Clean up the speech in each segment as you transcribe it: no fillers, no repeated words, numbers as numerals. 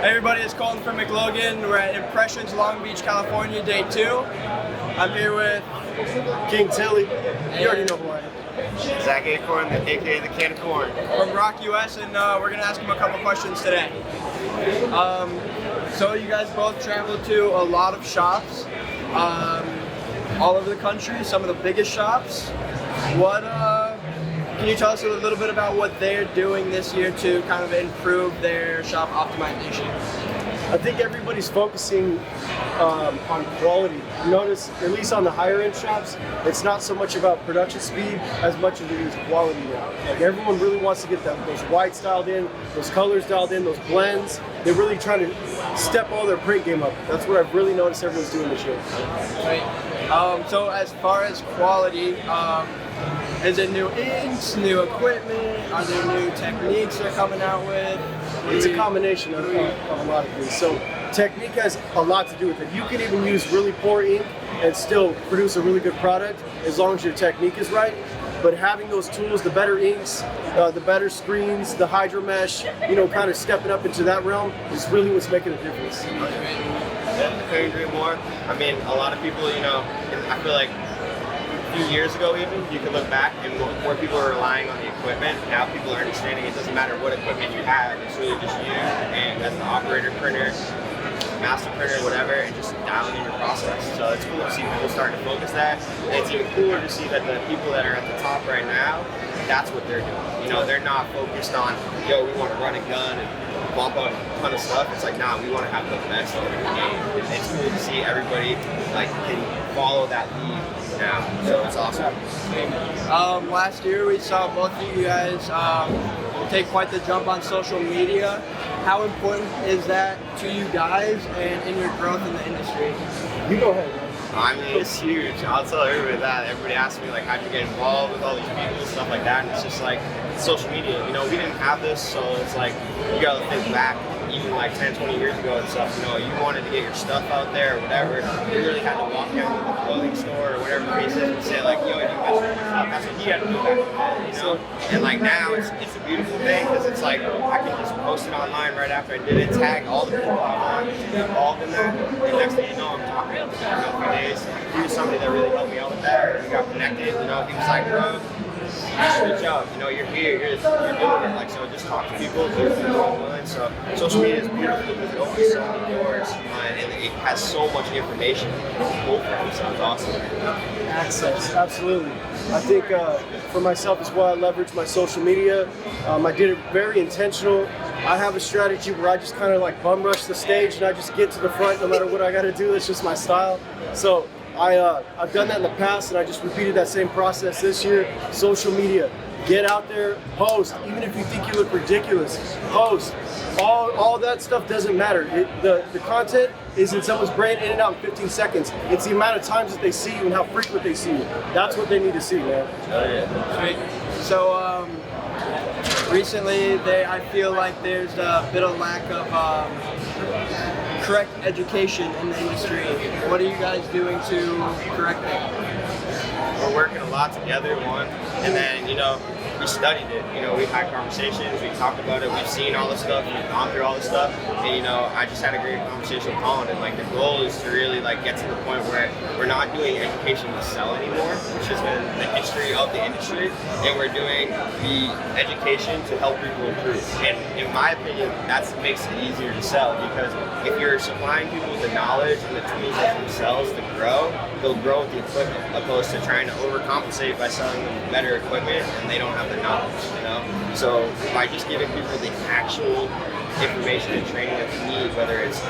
Hey everybody, it's Colton from McLogan. We're at Impressions Long Beach, California, day 2. I'm here with King Tilley. You already know who I am. Zach Acorn, aka the Can of Corn. from Rock US, and we're going to ask him a couple questions today. So you guys both traveled to a lot of shops all over the country, some of the biggest shops. Can you tell us a little bit about what they're doing this year to kind of improve their shop optimization? I think everybody's focusing on quality. You notice, at least on the higher end shops, it's not so much about production speed as much as it is quality now. Like everyone really wants to get those whites dialed in, those colors dialed in, those blends. They're really trying to step all their print game up. That's what I've really noticed everyone's doing this year. Right. So as far as quality, is it new inks, new equipment? Are there new techniques they're coming out with? It's a combination of a lot of things. So technique has a lot to do with it. You can even use really poor ink and still produce a really good product as long as your technique is right. But having those tools, the better inks, the better screens, the hydro mesh, kind of stepping up into that realm is really what's making a difference. I couldn't agree more. I mean, a lot of people, I feel like a few years ago even, you could look back and more people are relying on the equipment. Now people are understanding it doesn't matter what equipment you have, it's really just you and as the operator printer, master printer, whatever, and just dialing in your process. So it's cool to see people starting to focus that. And it's even cooler to see that the people that are at the top right now, that's what they're doing. They're not focused on, we want to run a gun and bump out a ton of stuff. It's like, nah, we want to have the best in the game. It's cool to see everybody can follow that lead now. So it's awesome. Last year we saw both of you guys take quite the jump on social media. How important is that to you guys and in your growth in the industry? You go ahead. I mean, it's huge. I'll tell everybody that. Everybody asks me, how'd you get involved with all these people and stuff like that, and it's just social media. We didn't have this, so it's you gotta think back, even 10, 20 years ago and stuff, you wanted to get your stuff out there or whatever, you really had to walk down to the clothing store or whatever the case is and say, you do best stuff. That's what you had to do back then, And now, it's a beautiful thing, because it's I can just post it online right after I did it, tag all the people I want to be involved in that, and next thing you know, I'm talking to him for a few days. He was somebody that really helped me out with that, we got connected, he was like, bro, just reach out, you're here, you're doing it, so just talk to people, do it. So social media is beautiful because it opens so many doors, and it has so much information to pull from, so it's awesome. Access, absolutely. I think for myself as well, I leverage my social media. I did it very intentional. I have a strategy where I just kind of bum rush the stage and I just get to the front no matter what I got to do. It's just my style. So I've done that in the past, and I just repeated that same process this year. Social media, get out there, post. Even if you think you look ridiculous, post. All that stuff doesn't matter. The content is in someone's brain, in and out in 15 seconds. It's the amount of times that they see you and how frequent they see you. That's what they need to see, man. Right. So recently, I feel like there's a bit of lack of correct education in the industry. What are you guys doing to correct it? We're working a lot together, and then, we studied it. We've had conversations, we talked about it, we've seen all this stuff, we've gone through all this stuff, and, I just had a great conversation with Colin, and, the goal is to really, get to the point where we're not doing education to sell anymore, which has been the history of the industry, and we're doing the education to help people improve. And in my opinion, that makes it easier to sell, because if you're supplying people with the knowledge and the tools themselves to grow, they'll grow with the equipment, opposed to trying to overcompensate by selling them better equipment and they don't have the knowledge, So by just giving people the actual information and training that they need, whether it's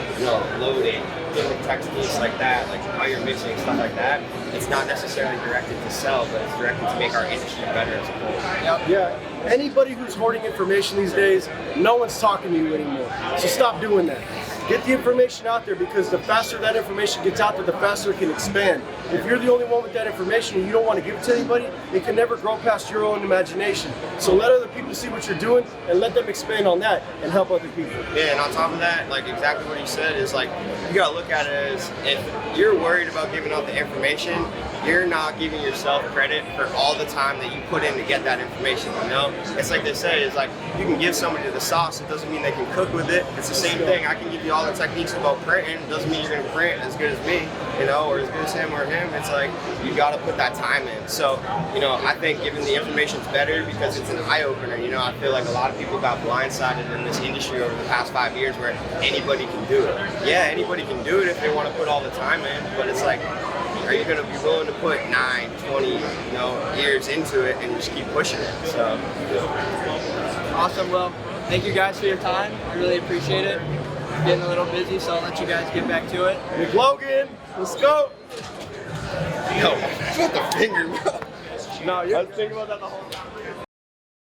loading, different techniques like that, how you're mixing, stuff like that, it's not necessarily directed to sell, but it's directed to make our industry better as a whole. Yeah. Anybody who's hoarding information these days, no one's talking to you anymore. So stop doing that. Get the information out there, because the faster that information gets out there, the faster it can expand. If you're the only one with that information and you don't want to give it to anybody, it can never grow past your own imagination. So let other people see what you're doing and let them expand on that and help other people. Yeah, and on top of that, like exactly what he said is like, you gotta look at it as, if you're worried about giving out the information, you're not giving yourself credit for all the time that you put in to get that information, you know? It's like they say, it's like, you can give somebody the sauce, it doesn't mean they can cook with it. It's the same thing. I can give you all the techniques about printing, it doesn't mean you're gonna print as good as me, you know, or as good as him or him. It's like, you gotta put that time in. So, you know, I think giving the information's better because it's an eye-opener, you know? I feel like a lot of people got blindsided in this industry over the past 5 years where anybody can do it. Yeah, anybody can do it if they want to put all the time in, but it's like, are you going to be willing to put 9, 20, years into it and just keep pushing it? So, Awesome. Well, thank you guys for your time. I really appreciate it. Getting a little busy, so I'll let you guys get back to it. McLogan, let's go. yo, put the finger, bro. No, I was thinking about that the whole time.